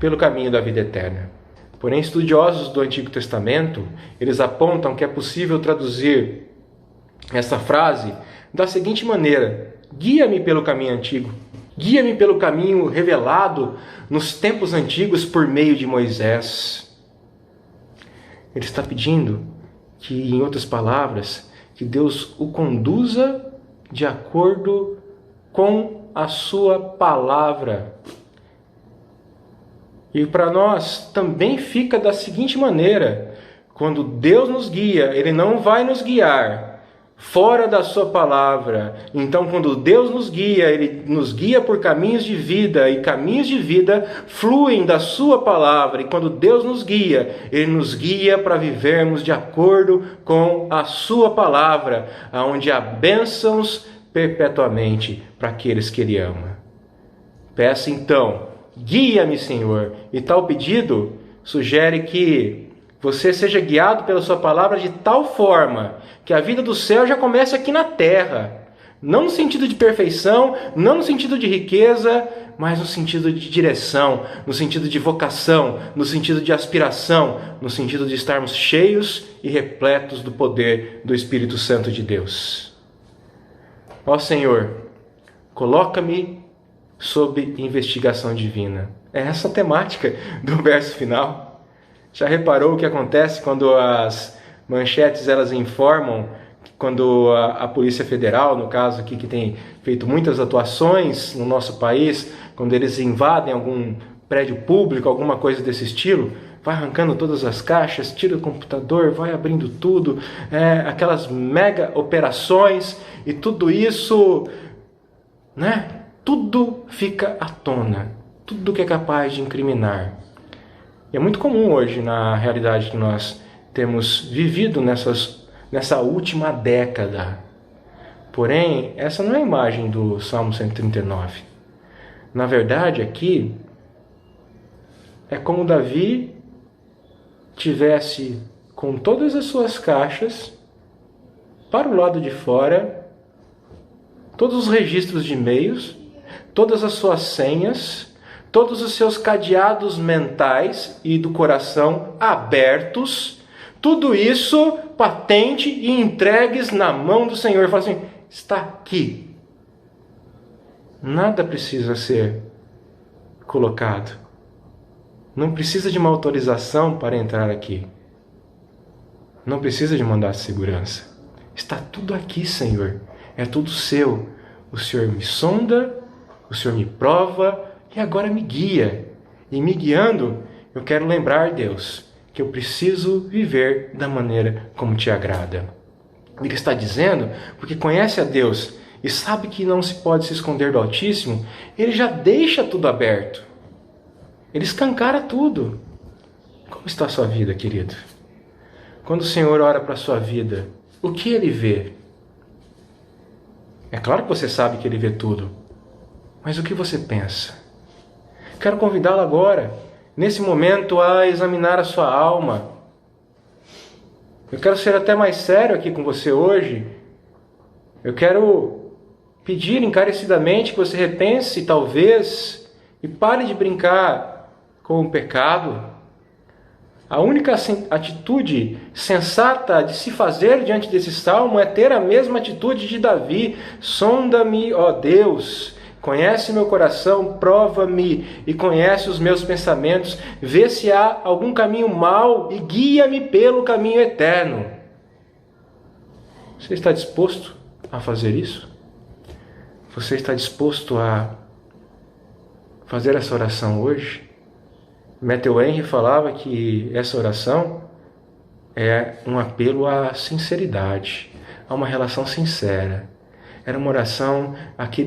pelo caminho da vida eterna. Porém, estudiosos do Antigo Testamento, eles apontam que é possível traduzir essa frase da seguinte maneira: guia-me pelo caminho antigo. Guia-me pelo caminho revelado nos tempos antigos por meio de Moisés. Ele está pedindo que, em outras palavras, que Deus o conduza de acordo com a sua palavra. E para nós também fica da seguinte maneira: quando Deus nos guia, Ele não vai nos guiar fora da sua palavra. Então, quando Deus nos guia, Ele nos guia por caminhos de vida, e caminhos de vida fluem da sua palavra. E quando Deus nos guia, Ele nos guia para vivermos de acordo com a sua palavra, onde há bênçãos perpetuamente para aqueles que Ele ama. Peça então: guia-me, Senhor. E tal pedido sugere que você seja guiado pela sua palavra de tal forma que a vida do céu já comece aqui na terra. Não no sentido de perfeição, não no sentido de riqueza, mas no sentido de direção, no sentido de vocação, no sentido de aspiração, no sentido de estarmos cheios e repletos do poder do Espírito Santo de Deus. Ó Senhor, coloca-me sob investigação divina. É essa a temática do verso final. Já reparou o que acontece quando as manchetes elas informam, quando a Polícia Federal, no caso aqui, que tem feito muitas atuações no nosso país, quando eles invadem algum prédio público, alguma coisa desse estilo, vai arrancando todas as caixas, tira o computador, vai abrindo tudo, aquelas mega operações, e tudo isso, tudo fica à tona, tudo que é capaz de incriminar. E é muito comum hoje, na realidade que nós temos vivido nessa última década. Porém, essa não é a imagem do Salmo 139. Na verdade, aqui, é como Davi tivesse com todas as suas caixas para o lado de fora, todos os registros de e-mails, todas as suas senhas, todos os seus cadeados mentais e do coração abertos, tudo isso patente e entregues na mão do Senhor. Fala assim: está aqui. Nada precisa ser colocado. Não precisa de uma autorização para entrar aqui. Não precisa de mandar segurança. Está tudo aqui, Senhor. É tudo seu. O Senhor me sonda, o Senhor me prova e agora me guia. E me guiando, eu quero lembrar, Deus, que eu preciso viver da maneira como te agrada. Ele está dizendo, porque conhece a Deus e sabe que não se pode se esconder do Altíssimo, ele já deixa tudo aberto. Ele escancara tudo. Como está a sua vida, querido? Quando o Senhor ora para a sua vida, o que Ele vê? É claro que você sabe que Ele vê tudo, mas o que você pensa? Quero convidá-lo agora, nesse momento, a examinar a sua alma. Eu quero ser até mais sério aqui com você hoje. Eu quero pedir encarecidamente que você repense, talvez, e pare de brincar com o pecado. A única atitude sensata de se fazer diante desse salmo é ter a mesma atitude de Davi. Sonda-me, ó Deus, conhece meu coração, prova-me e conhece os meus pensamentos. Vê se há algum caminho mau e guia-me pelo caminho eterno. Você está disposto a fazer isso? Você está disposto a fazer essa oração hoje? Matthew Henry falava que essa oração é um apelo à sinceridade, a uma relação sincera. Era uma oração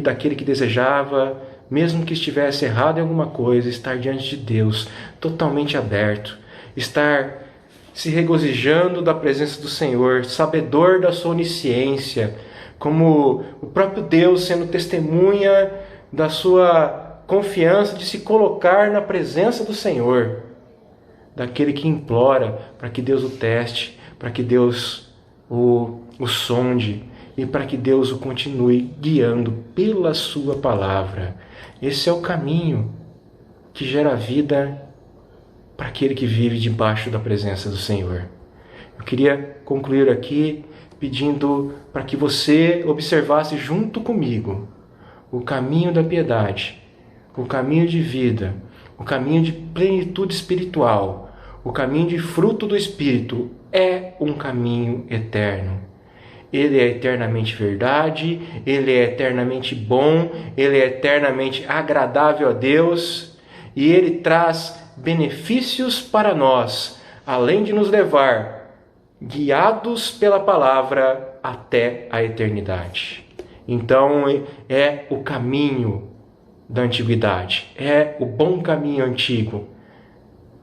daquele que desejava, mesmo que estivesse errado em alguma coisa, estar diante de Deus, totalmente aberto, estar se regozijando da presença do Senhor, sabedor da sua onisciência, como o próprio Deus sendo testemunha da sua confiança de se colocar na presença do Senhor, daquele que implora para que Deus o teste, para que Deus o sonde e para que Deus o continue guiando pela sua palavra. Esse é o caminho que gera vida para aquele que vive debaixo da presença do Senhor. Eu queria concluir aqui pedindo para que você observasse junto comigo o caminho da piedade, o caminho de vida, o caminho de plenitude espiritual, o caminho de fruto do Espírito é um caminho eterno. Ele é eternamente verdade, ele é eternamente bom, ele é eternamente agradável a Deus e ele traz benefícios para nós, além de nos levar guiados pela palavra até a eternidade. Então é o caminho da antiguidade, é o bom caminho antigo,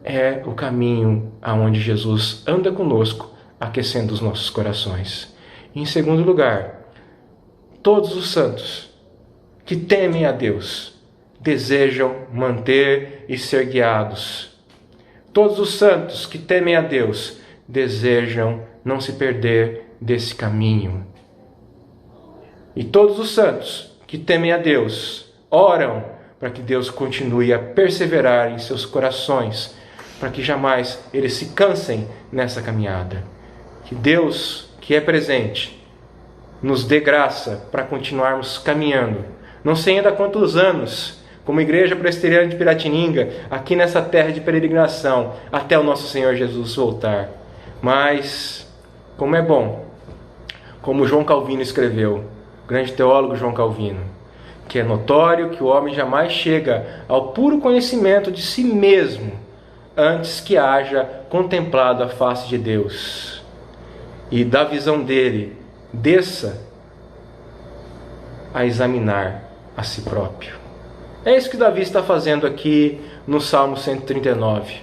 é o caminho aonde Jesus anda conosco, aquecendo os nossos corações. Em segundo lugar, todos os santos que temem a Deus desejam manter e ser guiados. Todos os santos que temem a Deus desejam não se perder desse caminho. E todos os santos que temem a Deus oram para que Deus continue a perseverar em seus corações, para que jamais eles se cansem nessa caminhada. Que Deus, que é presente, nos dê graça para continuarmos caminhando. Não sei ainda quantos anos, como Igreja Presbiteriana de Piratininga, aqui nessa terra de peregrinação, até o nosso Senhor Jesus voltar. Mas, como é bom, como João Calvino escreveu, o grande teólogo João Calvino, que é notório que o homem jamais chega ao puro conhecimento de si mesmo antes que haja contemplado a face de Deus e da visão dele desça a examinar a si próprio. É isso que Davi está fazendo aqui no Salmo 139.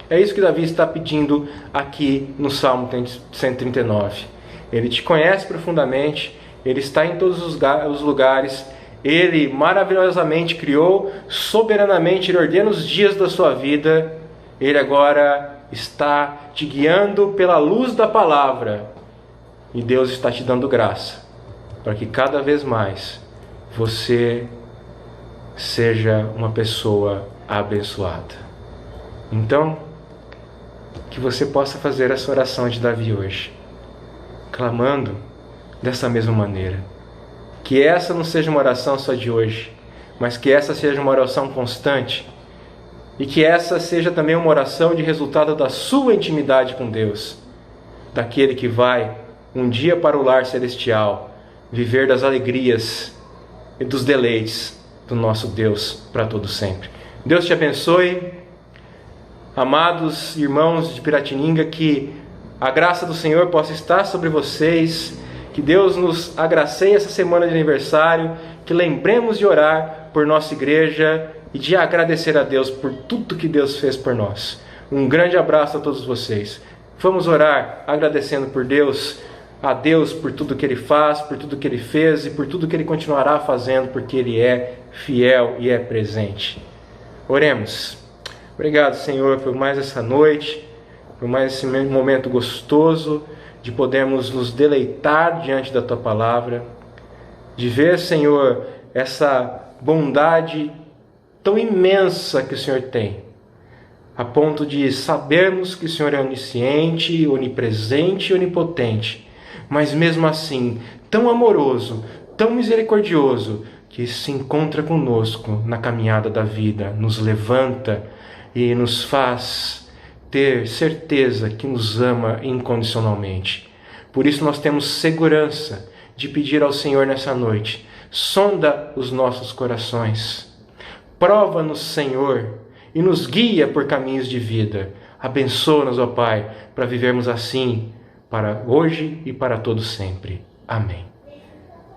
É isso que Davi está pedindo aqui no Salmo 139. Ele te conhece profundamente, ele está em todos os lugares, ele maravilhosamente criou, soberanamente ele ordena os dias da sua vida, ele agora está te guiando pela luz da palavra e Deus está te dando graça para que cada vez mais você seja uma pessoa abençoada. Então, que você possa fazer essa oração de Davi hoje, clamando dessa mesma maneira. Que essa não seja uma oração só de hoje, mas que essa seja uma oração constante e que essa seja também uma oração de resultado da sua intimidade com Deus, daquele que vai um dia para o lar celestial, viver das alegrias e dos deleites do nosso Deus para todo sempre. Deus te abençoe, amados irmãos de Piratininga, que a graça do Senhor possa estar sobre vocês, que Deus nos agracie essa semana de aniversário, que lembremos de orar por nossa igreja e de agradecer a Deus por tudo que Deus fez por nós. Um grande abraço a todos vocês. Vamos orar agradecendo por Deus, a Deus por tudo que Ele faz, por tudo que Ele fez e por tudo que Ele continuará fazendo, porque Ele é fiel e é presente. Oremos. Obrigado, Senhor, por mais essa noite, por mais esse momento gostoso de podermos nos deleitar diante da Tua Palavra, de ver, Senhor, essa bondade tão imensa que o Senhor tem, a ponto de sabermos que o Senhor é onisciente, onipresente e onipotente, mas mesmo assim, tão amoroso, tão misericordioso, que se encontra conosco na caminhada da vida, nos levanta e nos faz ter certeza que nos ama incondicionalmente. Por isso nós temos segurança de pedir ao Senhor nessa noite: sonda os nossos corações, prova-nos, Senhor, e nos guia por caminhos de vida. Abençoa-nos, ó Pai, para vivermos assim, para hoje e para todo sempre. Amém.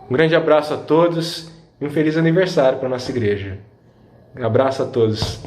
Um grande abraço a todos e um feliz aniversário para a nossa igreja. Um abraço a todos.